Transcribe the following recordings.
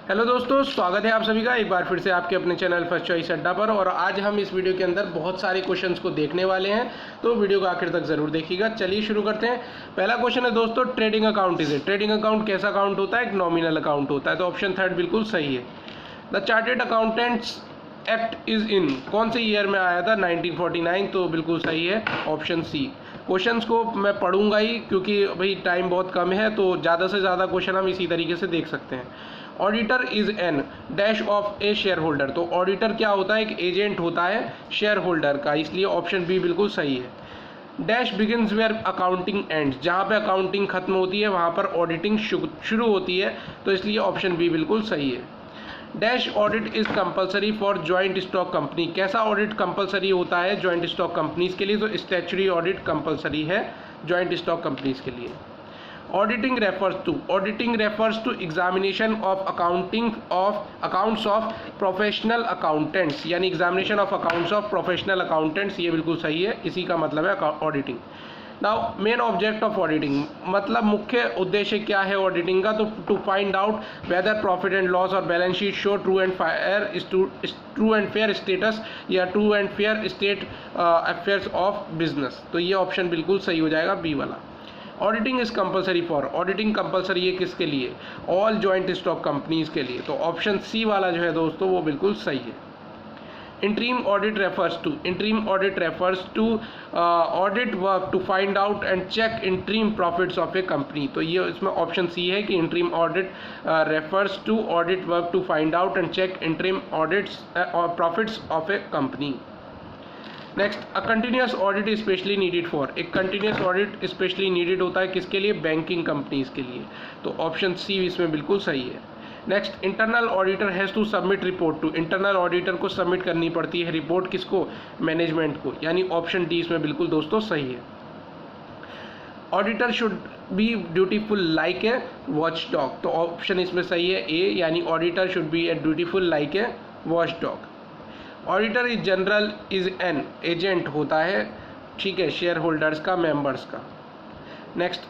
Hello दोस्तों, स्वागत है आप सभी का एक बार फिर से आपके अपने चैनल फर्स्ट चॉइस अड्डा पर। और आज हम इस वीडियो के अंदर बहुत सारे क्वेश्चंस को देखने वाले हैं, तो वीडियो को आखिर तक ज़रूर देखिएगा। चलिए शुरू करते हैं। पहला क्वेश्चन है दोस्तों, trading account is a. Trading account कैसा अकाउंट होता है? एक नॉमिनल अकाउंट होता है। तो ऑप्शन थर्ड बिल्कुल सही है। The chartered accountants act is in कौन से ईयर में आया था? 1949। तो बिल्कुल सही है ऑप्शन सी। क्वेश्चंस को मैं पढ़ूंगा ही क्योंकि भाई टाइम बहुत कम है, तो ज़्यादा से ज़्यादा क्वेश्चन हम इसी तरीके से देख सकते हैं। Auditor is an dash of A share holder. तो ऑडिटर क्या होता है? एक एजेंट होता है शेयर होल्डर का, इसलिए ऑप्शन बी बिल्कुल सही है। Dash begins where accounting ends. जहाँ पे अकाउंटिंग खत्म होती है वहाँ पर ऑडिटिंग शुरू होती है, तो इसलिए ऑप्शन बी बिल्कुल सही है। Dash audit is compulsory for joint stock company. कैसा ऑडिट कंपलसरी होता है ज्वाइंट स्टॉक कंपनीज के लिए? तो स्टैच्यूटरी ऑडिट कंपलसरी है ज्वाइंट स्टॉक कंपनीज के लिए। Auditing refers to examination of accounts of professional accountants, यानी examination of accounts of professional accountants. ये बिल्कुल सही है, इसी का मतलब है auditing. Now main object of auditing, मतलब मुख्य उद्देश्य क्या है ऑडिटिंग का? तो to find out whether profit and loss और balance sheet show true and fair status या true and fair state affairs of business. तो ये ऑप्शन बिल्कुल सही हो जाएगा, बी वाला। Auditing is compulsory for, auditing compulsory है किसके लिए? ऑल जॉइंट स्टॉक कंपनीज के लिए। तो ऑप्शन सी वाला जो है दोस्तों वो बिल्कुल सही है। Interim audit refers to audit work to find out and check interim profits of a company. तो ये इसमें ऑप्शन सी है कि interim audit refers to audit work to find out and check interim audits profits of a company. Next, a continuous audit specially needed for. एक continuous audit specially needed होता है किसके लिए? बैंकिंग कंपनीज के लिए। तो ऑप्शन सी इसमें बिल्कुल सही है। Next, internal auditor has to submit report to. Internal auditor को सबमिट करनी पड़ती है रिपोर्ट, किसको? मैनेजमेंट को, यानी ऑप्शन डी इसमें बिल्कुल दोस्तों सही है। Auditor should be dutiful like a watch dog. तो ऑप्शन इसमें सही है ए, यानी auditor should be A dutiful like a watch dog. Auditor is general is an agent होता है, ठीक है, शेयर होल्डर्स का, मेंबर्स का। Next,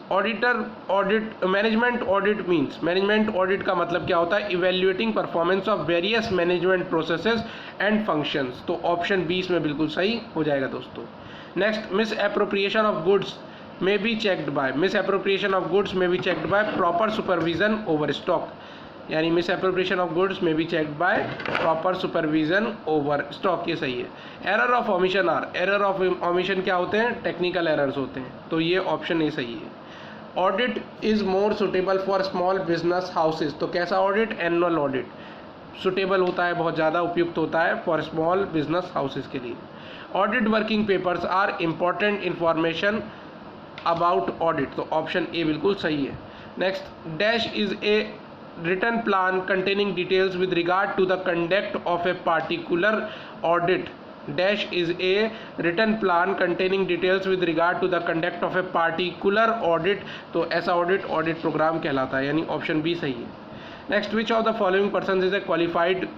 management audit means, management audit का मतलब क्या होता है? Evaluating performance of various management processes and functions. तो ऑप्शन बी इसमें बिल्कुल सही हो जाएगा दोस्तों। Next, misappropriation of goods may be checked by proper supervision over stock, यानी misappropriation of goods may be checked by proper supervision over stock. ये सही है। Error of omission are, error of omission क्या होते हैं? Technical errors होते हैं, तो ये ऑप्शन ए सही है। Audit is more suitable for small business houses. तो कैसा ऑडिट? एनुअल ऑडिट सुटेबल होता है, बहुत ज़्यादा उपयुक्त होता है फॉर स्मॉल बिजनेस हाउसेज के लिए। Audit working papers are important information about audit. तो ऑप्शन ए बिल्कुल सही है। Next, dash is a written plan containing details with regard to the conduct of a particular audit. Dash is a written plan containing details with regard to the conduct of a particular audit. तो ऐसा audit programme कहलाता है, यानी option B सही है। Next, which of the following person is a qualified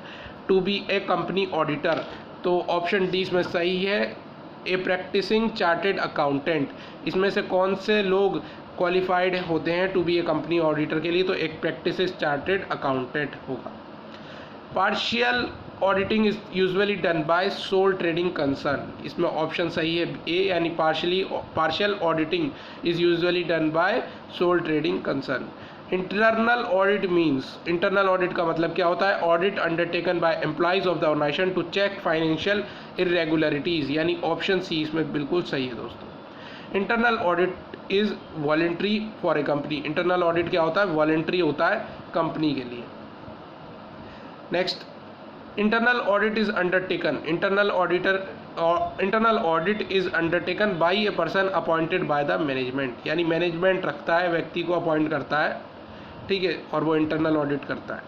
to be a company auditor. तो option D इसमें सही है, ए प्रैक्टिसिंग चार्टेड अकाउंटेंट। इसमें से कौन से लोग क्वालिफाइड होते हैं to be a company auditor के लिए? तो एक प्रैक्टिस चार्टेड अकाउंटेंट होगा। Partial auditing is usually done by sole trading concern. इसमें ऑप्शन सही है ए, यानी partial auditing is usually done by sole trading concern. Internal audit means, internal audit का मतलब क्या होता है? Audit undertaken by employees of the organisation to check financial irregularities, यानी ऑप्शन सी इसमें बिल्कुल सही है दोस्तों। Internal audit is voluntary for a company. Internal audit क्या होता है? वॉलेंट्री होता है कंपनी के लिए। Next, internal audit is undertaken, internal audit is undertaken by a person appointed by the management, यानी मैनेजमेंट रखता है, व्यक्ति को अपॉइंट करता है, ठीक है, और वो इंटरनल ऑडिट करता है,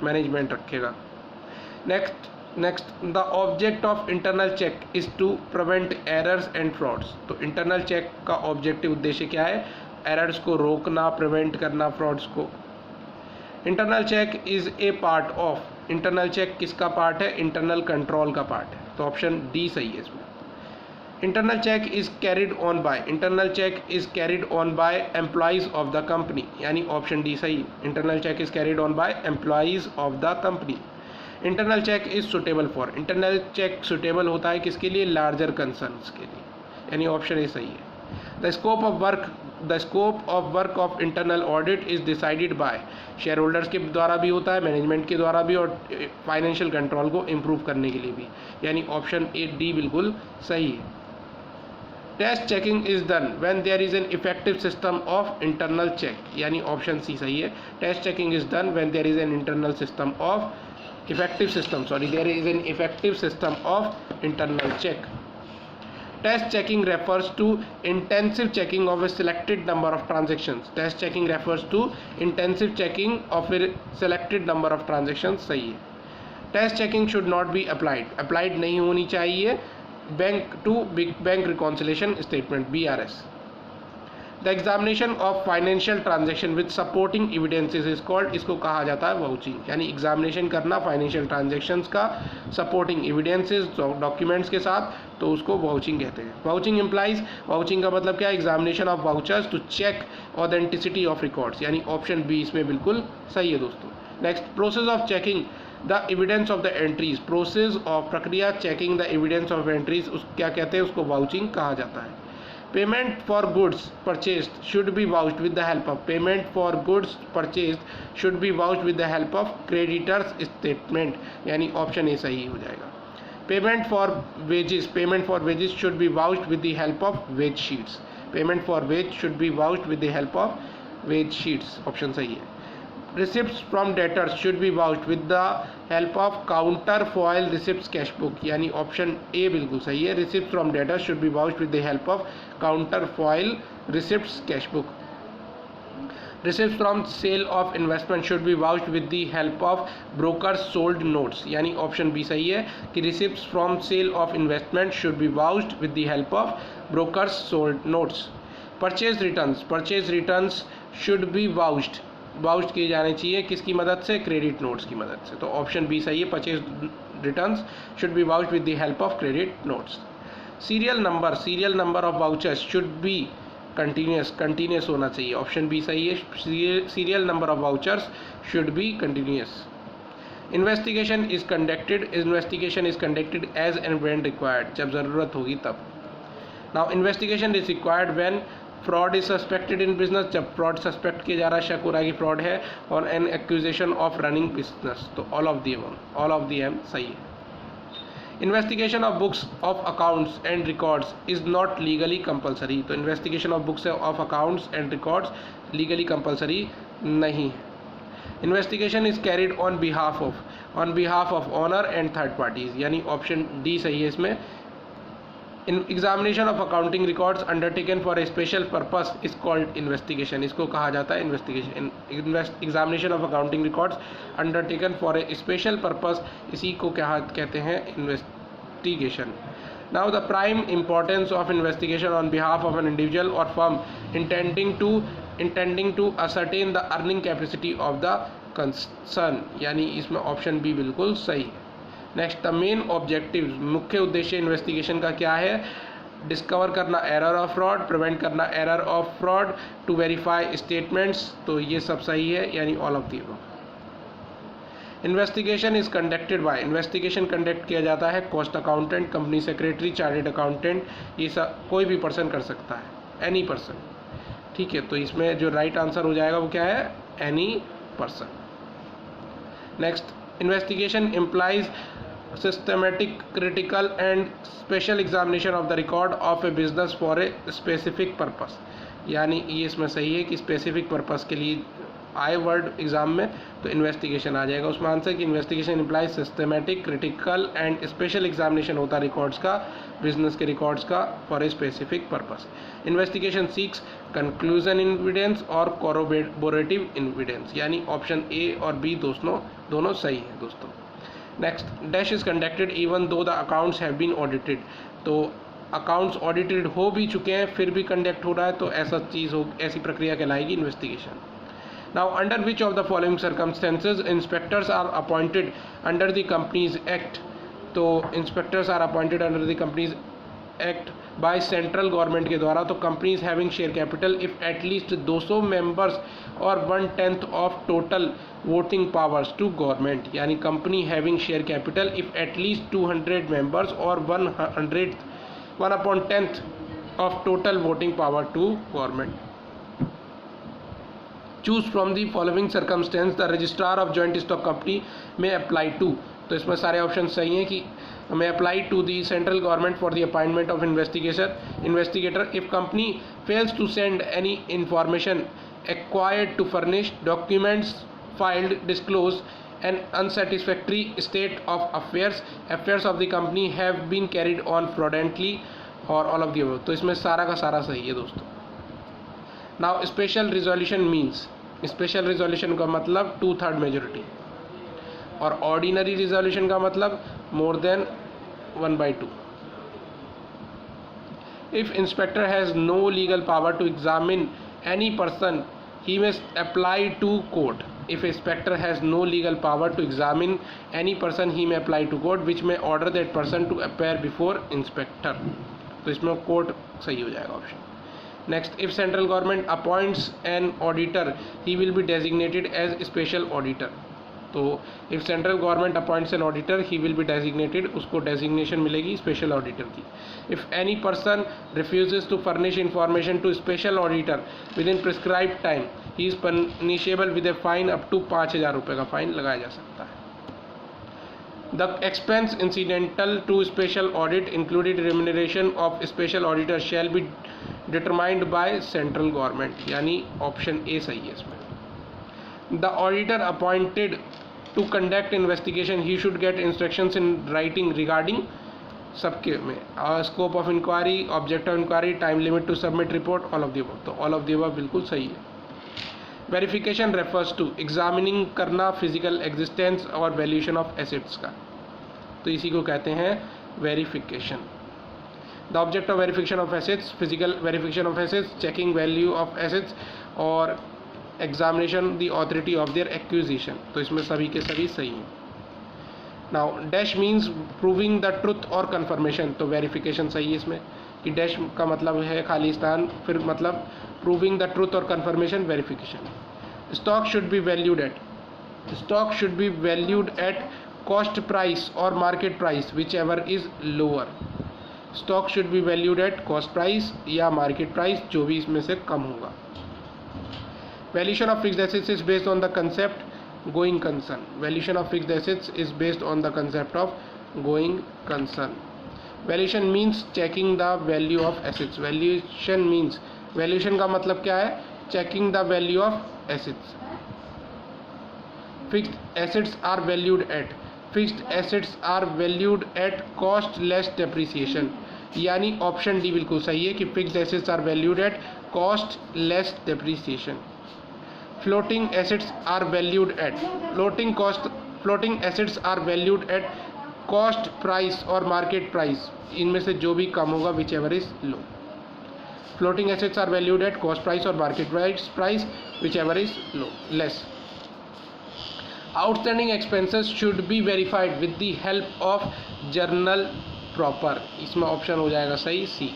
मैनेजमेंट रखेगा। Next, the object of internal check is to prevent errors and frauds. तो इंटरनल चेक का ऑब्जेक्टिव उद्देश्य क्या है? एरर्स को रोकना, प्रिवेंट करना, फ्रॉड्स को। Internal check is a part of, internal check किसका पार्ट है? इंटरनल कंट्रोल का पार्ट है। तो ऑप्शन डी सही है इसमें। Internal check is carried on by, internal check is carried on by employees of the company, यानी ऑप्शन डी सही। Internal check is carried on by employees of the company. Internal check is suitable for, internal check suitable होता है किसके लिए, larger concerns के लिए, यानी option A सही है। The scope of work of internal audit is decided by, share holders के द्वारा भी होता है, मैनेजमेंट के द्वारा भी, और फाइनेंशियल कंट्रोल को इम्प्रूव करने के लिए भी, यानी ऑप्शन ए डी बिल्कुल सही है। Test checking is done when there is an effective system of internal check, यानी ऑप्शन सी सही है। Test checking is done when there is an internal system of effective system, there is an effective system of internal check. Test checking refers to intensive checking of a selected number of transactions. Test checking refers to intensive checking of a selected number of transactions, सही है। Test checking should not be applied नहीं होनी चाहिए bank reconciliation statement, BRS. The examination of financial transaction with supporting evidences is called, इसको कहा जाता है vouching, यानी एग्जामिनेशन करना फाइनेंशियल ट्रांजेक्शंस का सपोर्टिंग एविडेंसेस डॉक्यूमेंट्स के साथ, तो उसको वाउचिंग कहते हैं। वाउचिंग इम्प्लाइज, वाउचिंग का मतलब क्या है, examination of vouchers to check authenticity of records, यानी ऑप्शन बी इसमें बिल्कुल सही है दोस्तों। Next, process of checking the evidence of the entries, process of प्रक्रिया checking the evidence of entries, उस क्या कहते हैं, उसको वाउचिंग कहा जाता है। Payment for goods purchased should be vouched with the help of, payment for goods purchased should be vouched with the help of creditors statement, यानी ऑप्शन ए सही हो जाएगा। Payment for wages should be vouched with the help of wage sheets, payment for wage should be vouched with the help of wage sheets, option सही है। Receipts from debtors should be vouched with the help of counterfoil receipts cash book, यानी option A बिल्कुल सही है। Receipts from debtors should be vouched with the help of counterfoil receipts cash book. Receipts from sale of investment should be vouched with the help of brokers sold notes, यानी option B सही है कि receipts from sale of investment should be vouched with the help of brokers sold notes. Purchase returns should be vouched किए जाने चाहिए किसकी मदद से, क्रेडिट नोट्स की मदद से, तो ऑप्शन बी सही है। Purchase returns should be vouched with the help of credit notes. Serial number of vouchers should be continuous होना चाहिए, ऑप्शन बी सही है। Serial number of vouchers should be continuous. Investigation is conducted as and when required, जब ज़रूरत होगी तब। Now investigation is required when fraud is suspected in business, जब fraud suspect किया जा रहा है, शक हो रहा है कि फ्रॉड है, और an accusation of running business, तो ऑल ऑफ दी एम सही है। Investigation of books of accounts and records is not legally compulsory, तो investigation of books of accounts and records legally compulsory नहीं है। Investigation is carried on behalf of owner and third parties, यानी option D सही है इसमें। An examination of accounting records undertaken for a special purpose is called investigation, इसको कहा जाता है investigation. Examination of accounting records undertaken for a special purpose, इसी को क्या कहते हैं, investigation. Now the prime importance of investigation on behalf of an individual और firm intending to ascertain the earning capacity of the concern, यानी इसमें option B बिल्कुल सही है। नेक्स्ट, द मेन ऑब्जेक्टिव, मुख्य उद्देश्य इन्वेस्टिगेशन का क्या है, डिस्कवर करना एरर ऑफ फ्रॉड, प्रिवेंट करना error of fraud, to verify statements, तो ये सब सही है, यानी all of the above. Investigation is conducted by, investigation conduct किया जाता है cost accountant, company secretary, chartered accountant, ये सब कोई भी पर्सन कर सकता है, एनी पर्सन, ठीक है। तो इसमें जो राइट आंसर हो जाएगा वो क्या है, any person. Next, investigation implies systematic, critical and special examination of the record of a business for a specific purpose, यानी ये इसमें सही है कि स्पेसिफिक पर्पस के लिए आए वर्ड एग्जाम में, तो इन्वेस्टिगेशन आ जाएगा उसमें आंसर कि investigation implies systematic, critical and special examination होता है रिकॉर्ड्स का, बिजनेस के रिकॉर्ड्स का, for a specific purpose. Investigation seeks conclusion evidence और कोरोबोरेटिव एविडेंस, यानी ऑप्शन ए और बी दोनों सही है दोस्तों। Next, dash is conducted even though the accounts have been audited, तो अकाउंट्स ऑडिटेड हो भी चुके हैं फिर भी कंडक्ट हो रहा है, तो ऐसी प्रक्रिया कहलाएगी investigation. Now, under which of the following circumstances inspectors are appointed under the companies act, तो inspectors are appointed under the companies act by central government के द्वारा, तो companies having share capital if at least 200 members और 1/10 of total voting powers to government, यानी company having share capital if at least 200 members और 1/10 of total voting power to government. Choose from the following circumstance the registrar of joint stock company may apply to. तो इसमें सारे option सही हैं कि may apply to the central government for the appointment of investigator if company fails to send any information acquired to furnish documents filed disclose an unsatisfactory state of affairs of the company have been carried on fraudulently or all of the above. तो इसमें सारा का सारा सही है दोस्तों. Now special resolution means, special resolution का मतलब 2/3 मेजोरिटी और ऑर्डिनरी रिजोल्यूशन का मतलब more than 1/2. If inspector has no legal power to examine any person, he may apply to court. If inspector has no legal power to examine any person, he may apply to court, which may order that person to appear before inspector. तो इसमें court सही हो जाएगा option. Next, if central government appoints an auditor, he will be designated as special auditor. तो if central government appoints an auditor, he will be designated, उसको designation मिलेगी special auditor की. If any person refuses to furnish information to special auditor within prescribed time, he is punishable with a fine up to 5,000 रुपये का fine लगाया जा सकता है. The expense incidental to special audit included remuneration of special auditor shall be determined by central government, यानी option A सही है इसमें. The auditor appointed to conduct investigation, he should get instructions in writing regarding सबके में scope of inquiry, object of inquiry, time limit to submit report, all of the above. तो all of the above बिल्कुल सही है. Verification refers to examining करना physical existence और valuation of assets का, तो इसी को कहते हैं verification. The object of verification of assets, physical verification of assets, checking value of assets और examination the authority of their acquisition. तो इसमें सभी के सभी सही हैं. Now dash means proving the truth और कन्फर्मेशन, तो वेरिफिकेशन सही है इसमें कि डैश का मतलब है खाली स्थान, फिर मतलब प्रूविंग द ट्रुथ और confirmation verification. Stock should be valued at, stock should be valued at cost price और market price whichever is lower. Stock should be valued at cost price या मार्केट प्राइस, जो भी इसमें से कम होगा. Valuation of fixed assets is based on the concept going concern. Valuation of fixed assets is based on the concept of going concern. Valuation means checking the value of assets. Valuation means, valuation का मतलब क्या है? Checking the value of assets. Fixed assets are valued at, fixed assets are valued at cost less depreciation. यानी option D बिल्कुल सही है कि fixed assets are valued at cost less depreciation. Floating assets are valued at, floating assets are valued at cost price और market price, इनमें से जो भी कम होगा whichever is low. Floating assets are valued at cost price और market price whichever is low, less. Outstanding expenses should be verified with the help of journal proper, इसमें option हो जाएगा सही सी.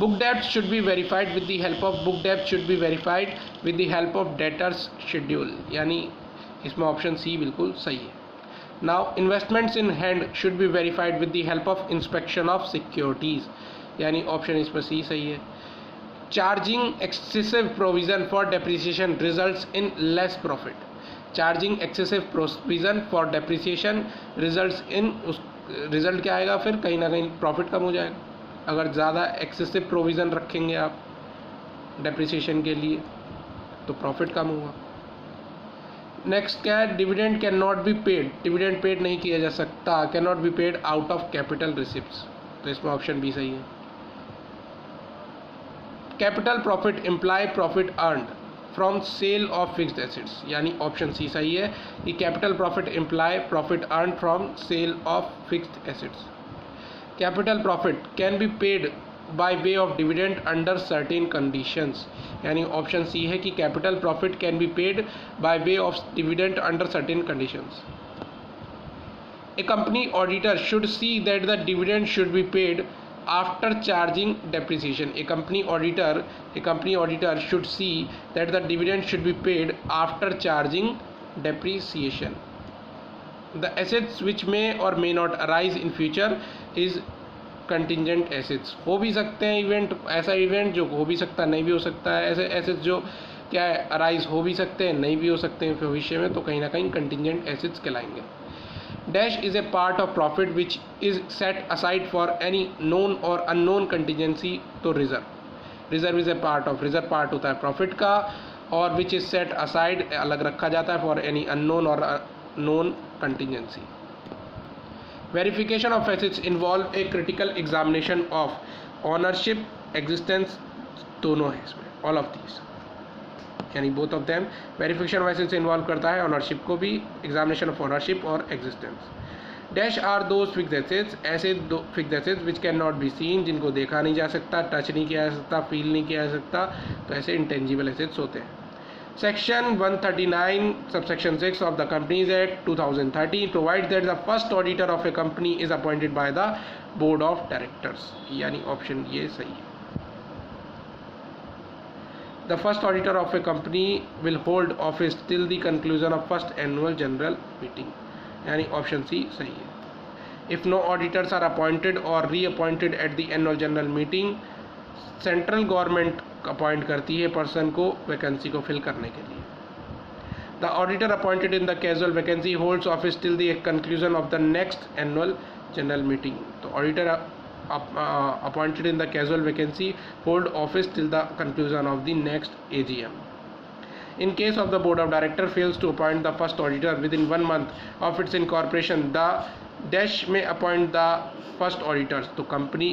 Book debt should be verified with the help of, book debt should be verified with the help of debtors schedule, यानी इसमें option सी बिल्कुल सही है. Now investments in hand should be verified with the help of inspection of securities, यानी option इसमें सी सही है. Charging excessive provision for depreciation results in less profit. Charging excessive provision for depreciation results in, उस result क्या आएगा फिर? कहीं ना कहीं प्रॉफिट कम हो जाएगा. अगर ज़्यादा एक्सेसिव प्रोविज़न रखेंगे आप डेप्रिसिएशन के लिए तो प्रॉफिट कम होगा. नेक्स्ट क्या है? Dividend can not be paid, dividend paid नहीं किया जा सकता, can not be paid out of capital receipts, तो इसमें ऑप्शन बी सही है. Capital profit imply profit earned from sale of fixed assets, यानी ऑप्शन सी सही है कि capital profit imply profit earn from sale of fixed assets. Capital profit can be paid by way of dividend under certain conditions, यानी option C है कि capital profit can be paid by way of dividend under certain conditions. A company auditor should see that the dividend should be paid after charging depreciation. A company auditor should see that the dividend should be paid after charging depreciation. The assets which may or may not arise in future is contingent assets. हो भी सकते हैं event, ऐसा event जो हो भी सकता है, नहीं भी हो सकता है. ऐसे एसेट्स जो क्या है अराइज हो भी सकते हैं, नहीं भी हो सकते हैं भविष्य में, तो कहीं ना कहीं कंटिजेंट एसेट्स कहलाएंगे. Dash is a part of profit which is set aside for any known और अननोन कंटिजेंसी. तो reserve is a part of, reserve part होता है प्रॉफिट का, और विच इज़ सेट असाइड अलग रखा जाता है फॉर एनी अननोन और known contingency. Verification of assets involve a critical examination of ownership, existence, दोनों है इसमें, all of these, यानी both of them. Verification of assets involve करता है ownership को भी, examination of ownership और existence. Dash are those fixed assets, ऐसे दो fixed assets which cannot be seen, जिनको देखा नहीं जा सकता, टच नहीं किया जा सकता, फील नहीं किया जा सकता, तो ऐसे intangible assets होते हैं. Section 139 subsection 6 of the Companies Act 2013 provides that the first auditor of a company is appointed by the board of directors. यानी ऑप्शन ये सही है. The first auditor of a company will hold office till the conclusion of first annual general meeting. यानी option C सही है. If no auditors are appointed or reappointed at the annual general meeting, central government appoint करती है person को vacancy को fill करने के लिए. The auditor appointed in the casual vacancy holds office till the conclusion of the next annual general meeting. तो auditor appointed in the casual vacancy hold office till the conclusion of the next AGM. In case of the board of director fails to appoint the first auditor within 1 month of its incorporation, the dash may appoint the first auditors. तो company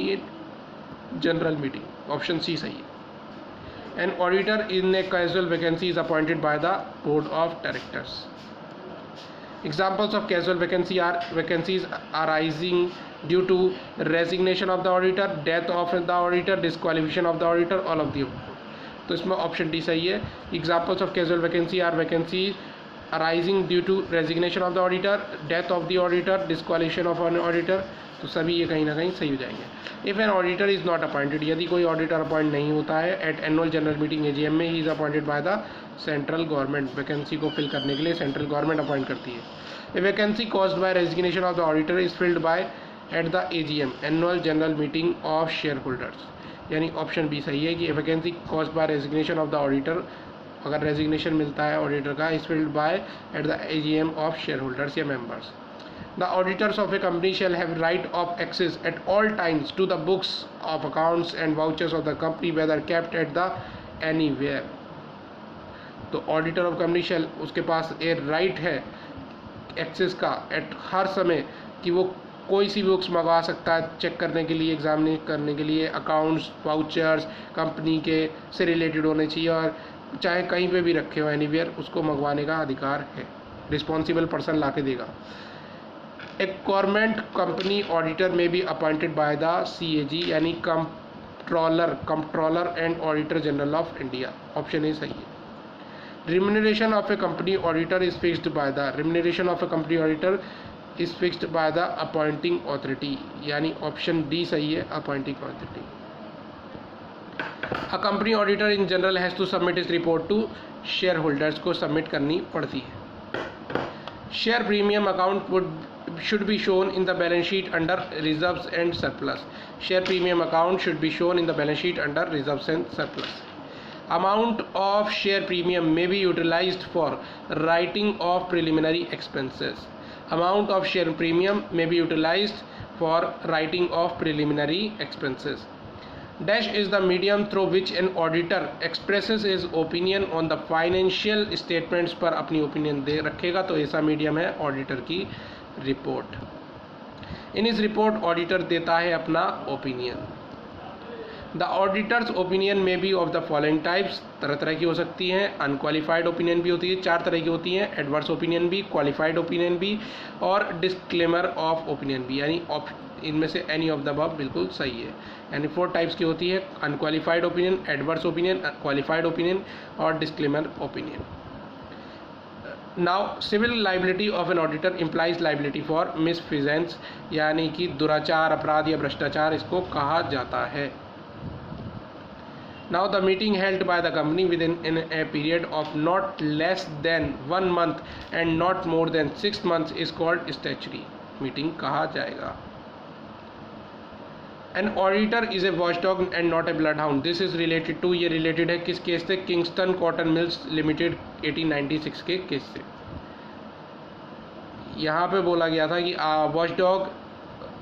general meeting, option C सही है. An auditor in a casual vacancy is appointed by the board of directors. Examples of casual vacancies arising due to resignation of the auditor, death of the auditor, disqualification of the auditor, all of the above. तो इसमें option D सही है. Examples of casual vacancy are vacancies arising due to resignation of the auditor, death of the auditor, disqualification of an auditor. तो सभी ये कहीं ना कहीं सही हो जाएंगे. If an auditor is not appointed, यदि कोई ऑडिटर अपॉइंट नहीं होता है at annual general meeting AGM में, he is appointed by the central government. Vacancy को फिल करने के लिए सेंट्रल गवर्नमेंट अपॉइंट करती है. A vacancy caused by resignation of the auditor is filled by at the AGM annual general meeting of shareholders. यानी option B सही है कि vacancy caused by resignation of the auditor, अगर resignation मिलता है auditor का, is filled by at the AGM of share holders या members. The auditors of a company shall have right of access at all times to the books of accounts and vouchers of the company, whether kept at the anywhere. तो auditor of company shell, उसके पास ए right है access का at her समय, कि वो कोई सी books मंगवा सकता है चेक करने के लिए, एग्जामिन करने के लिए. अकाउंट्स, वाउचर्स कंपनी के से रिलेटेड होने चाहिए, और चाहे कहीं पे भी रखे हो एनीवेयर, उसको मंगवाने का अधिकार है. रिस्पॉन्सिबल पर्सन ला के देगा. A government company auditor may be appointed by the CAG, यानी controller and auditor general of India. Option A सही है. Remuneration of a company auditor is fixed by the remuneration of a company auditor is fixed by the appointing authority. यानी option D सही है, appointing authority. A company auditor in general has to submit its report to shareholders, को submit करनी पड़ती है. Share premium account should be shown in the balance sheet under reserves and surplus. Share premium account should be shown in the balance sheet under reserves and surplus. Amount of share premium may be utilized for writing of preliminary expenses. Amount of share premium may be utilized for writing of preliminary expenses. Dash is the medium through which an auditor expresses his opinion on the financial statements. पर अपनी opinion दे रखेगा, तो ऐसा medium है auditor की report. इन इस report auditor देता है अपना opinion. The auditor's opinion may be of the following types, तरह तरह की हो सकती हैं. अनक्वालिफाइड ओपिनियन भी होती है, 4 तरह की होती हैं. एडवर्स ओपिनियन भी, क्वालिफाइड ओपिनियन भी, और डिस्क्लेमर ऑफ ओपिनियन भी. यानी इनमें से एनी ऑफ द अबव बिल्कुल सही है. यानी 4 टाइप्स की होती है: unqualified opinion, adverse opinion, qualified opinion और disclaimer opinion. Now civil liability of an auditor implies liability for misfeasance, यानी कि दुराचार, अपराध या भ्रष्टाचार इसको कहा जाता है। Now the meeting held by the company within in a period of not less than 1 month and not more than 6 months is called statutory meeting कहा जाएगा। An auditor is a watchdog and not a bloodhound. This is related to, ये related है किस case से? Kingston cotton mills limited 1896 के case से। यहाँ पे बोला गया था कि वॉचडॉग,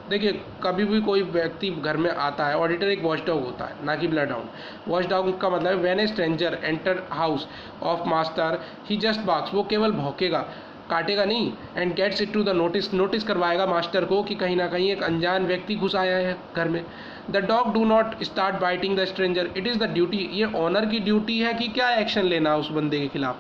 देखिए कभी भी कोई व्यक्ति घर में आता है, ऑडिटर एक वॉचडॉग होता है, ना कि ब्लड हाउंड। वॉचडॉग का मतलब है when a stranger enter house of master he just barks, वो केवल भौंकेगा, काटेगा नहीं। And gets it to the notice करवाएगा मास्टर को कि कहीं ना कहीं एक अनजान व्यक्ति घुस आया है घर में। The dog do not start biting the stranger, it is the duty, ये ऑनर की ड्यूटी है कि क्या एक्शन लेना उस बंदे के खिलाफ।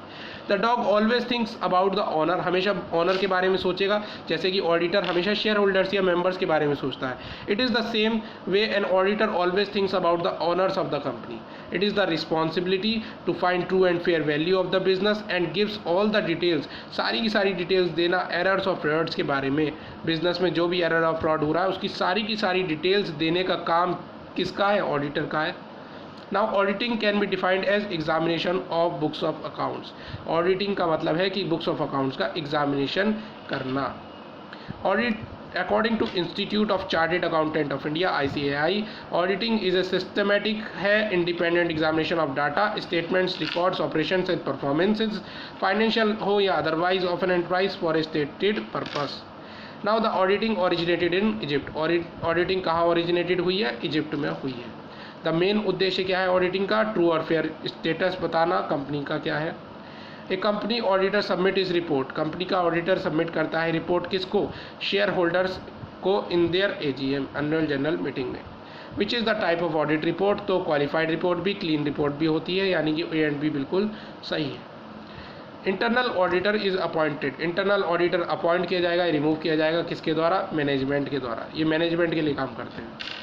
The dog always thinks about the owner, हमेशा ऑनर के बारे में सोचेगा, जैसे कि ऑडिटर हमेशा शेयर होल्डर्स या मेंबर्स के बारे में सोचता है। It is the same way an auditor always thinks about the owners of the company. It is the responsibility to find true and fair value of the business and gives all the details, सारी की सारी details देना errors और frauds के बारे में। Business में जो भी एरर और फ्रॉड हो रहा है उसकी सारी की सारी डिटेल्स देने का काम किसका है? ऑडिटर का है। Now auditing can be defined as examination of books of accounts. Auditing का मतलब है कि बुक्स ऑफ अकाउंट्स का एग्जामिनेशन करना। Audit according to institute of chartered accountant of India ICAI, auditing is a systematic है independent examination of data, statements, records, operations and performances, financial हो या otherwise of an enterprise for a stated purpose. Now the auditing originated in Egypt. Auditing कहाँ originated हुई है? Egypt में हुई है। The main उद्देश्य क्या है ऑडिटिंग का? ट्रू और फेयर स्टेटस बताना कंपनी का क्या है। A company auditor submit his report, company का ऑडिटर सबमिट करता है रिपोर्ट किसको? शेयर होल्डर्स को in their AGM annual general meeting में। Which is the type of audit report? तो क्वालिफाइड रिपोर्ट भी, क्लीन रिपोर्ट भी होती है, यानी कि A and B बिल्कुल सही है। Internal auditor is appointed, internal auditor appoint किया जाएगा, रिमूव किया जाएगा, किसके द्वारा? मैनेजमेंट के द्वारा। ये मैनेजमेंट के लिए काम करते हैं।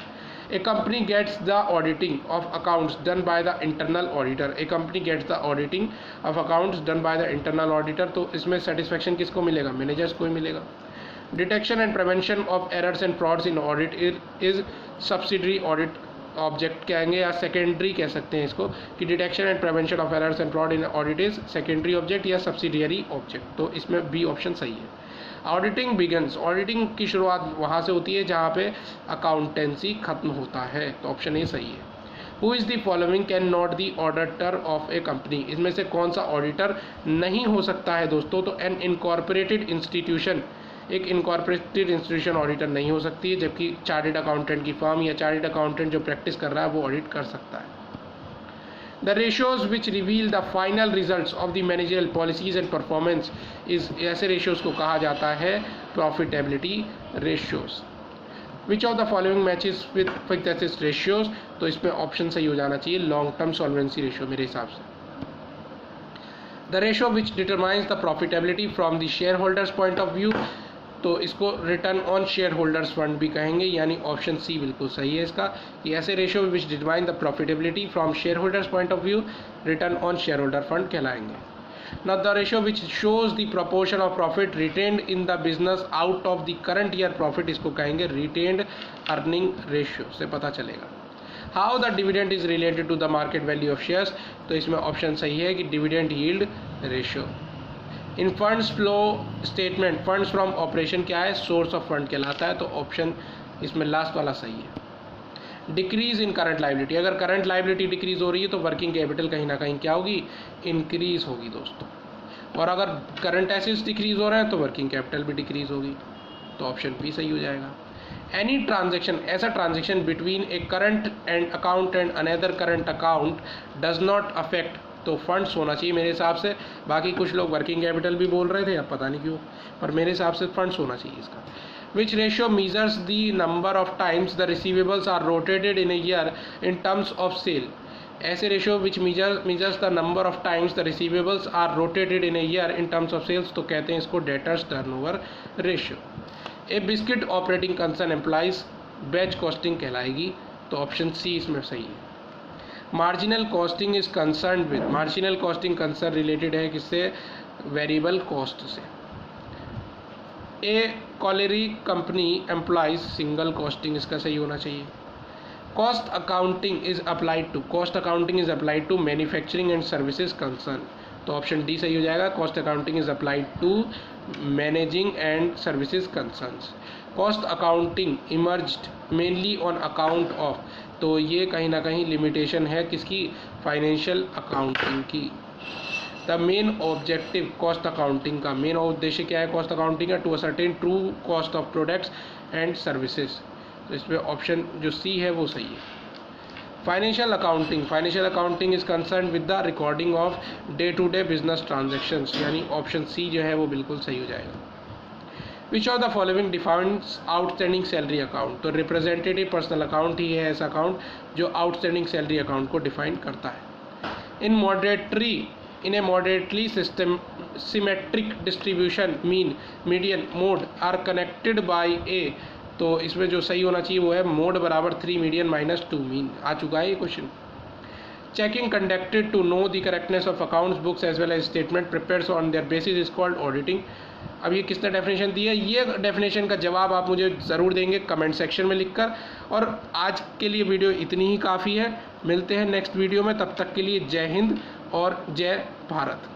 A company gets the auditing of accounts done by the internal auditor, a company gets the auditing of accounts done by the internal auditor, तो इसमें सेटिस्फेक्शन किसको मिलेगा? मैनेजर्स को ही मिलेगा। Detection and prevention of errors and frauds in audit is subsidiary audit object कहेंगे या secondary कह सकते हैं इसको, कि detection and prevention of errors and fraud in audit is secondary object या सब्सिडियरी ऑब्जेक्ट, तो इसमें बी ऑप्शन सही है। ऑडिटिंग बिगन्स, ऑडिटिंग की शुरुआत वहाँ से होती है जहाँ पे अकाउंटेंसी खत्म होता है, तो ऑप्शन ए सही है। Who is the following can not the auditor of a company, इसमें से कौन सा ऑडिटर नहीं हो सकता है दोस्तों? तो एन इनकॉर्पोरेटेड इंस्टीट्यूशन, एक इनकॉर्पोरेटेड इंस्टीट्यूशन ऑडिटर नहीं हो सकती है, जबकि चार्टेड अकाउंटेंट की फर्म या चार्टेड अकाउंटेंट जो प्रैक्टिस कर रहा है वो ऑडिट कर सकता है। The ratios which reveal the final results of the managerial policies and performance is, ऐसे ratios को कहा जाता है profitability ratios. Which of the following matches with fixed assets ratios? तो इसमें ऑप्शन सही हो जाना चाहिए लॉन्ग टर्म सॉल्वेंसी रेशियो मेरे हिसाब से। The ratio which determines the profitability from the shareholders point of view, तो इसको return on share holders fund भी कहेंगे, यानी ऑप्शन सी बिल्कुल सही है इसका, कि ऐसे ratio which determine the profitability from shareholders point of view return on shareholder fund कहलाएंगे। Now the ratio which shows the proportion of profit retained in the business out of the current year profit, इसको कहेंगे retained earning ratio, से पता चलेगा। How the dividend is related to the market value of shares, तो इसमें option सही है कि डिविडेंड यील्ड रेशियो। इन funds flow statement, funds from operation क्या है? सोर्स ऑफ फंड कहलाता है, तो ऑप्शन इसमें लास्ट वाला सही है। डिक्रीज इन करंट लाइबिलिटी, अगर करंट लाइबिलिटी डिक्रीज हो रही है तो वर्किंग कैपिटल कहीं ना कहीं क्या होगी? इंक्रीज होगी दोस्तों। और अगर करंट एसेट्स डिक्रीज हो रहे हैं तो वर्किंग कैपिटल भी डिक्रीज होगी, तो ऑप्शन बी सही हो जाएगा। एनी ट्रांजेक्शन, ऐसा transaction between A current and account and another current account does not affect, तो फंड्स होना चाहिए मेरे हिसाब से। बाकी कुछ लोग वर्किंग कैपिटल भी बोल रहे थे, अब पता नहीं क्यों, पर मेरे हिसाब से फंड्स होना चाहिए इसका। Which ratio measures the number of times the receivables are rotated in a year in terms of sale, ऐसे ratio which measures the number of times the receivables are rotated in a year in terms of sales, तो कहते हैं इसको debtors turnover ratio. A biscuit operating concern employs batch costing कहलाएगी, तो option C इसमें सही है। Marginal costing is concern with, marginal costing concern related है किससे? वेरिएबल कॉस्ट से। A colliery company employs single costing, इसका सही होना चाहिए। Cost accounting is applied to manufacturing and services concern, तो ऑप्शन डी सही हो जाएगा। Cost accounting is applied to managing and services concerns. Cost accounting emerged mainly on account of, तो ये कहीं ना कहीं लिमिटेशन है किसकी, फाइनेंशियल अकाउंटिंग की। The main objective cost accounting का मेन उद्देश्य क्या है कॉस्ट अकाउंटिंग का, to ascertain true cost of products and services, तो इसमें ऑप्शन जो सी है वो सही है। Financial accounting is concern with the recording of day to day business transactions, यानी ऑप्शन सी जो है वो बिल्कुल सही हो जाएगा। Which of the following defines outstanding salary account, तो रिप्रेजेंटेटिव पर्सनल अकाउंट ही है ऐसा अकाउंट जो आउटस्टैंडिंग सैलरी अकाउंट को डिफाइन करता है। In a moderately symmetric distribution, mean, median, mode are connected by a, तो इसमें जो सही होना चाहिए वो है मोड बराबर 3 मीडियन माइनस 2 मीन। आ चुका है ये question. Checking conducted to know the correctness of accounts books as well as statement prepares on their basis is called auditing. अब ये किसने डेफिनेशन दी है, ये डेफिनेशन का जवाब आप मुझे ज़रूर देंगे कमेंट सेक्शन में लिखकर। और आज के लिए वीडियो इतनी ही काफ़ी है, मिलते हैं नेक्स्ट वीडियो में, तब तक के लिए जय हिंद और जय भारत।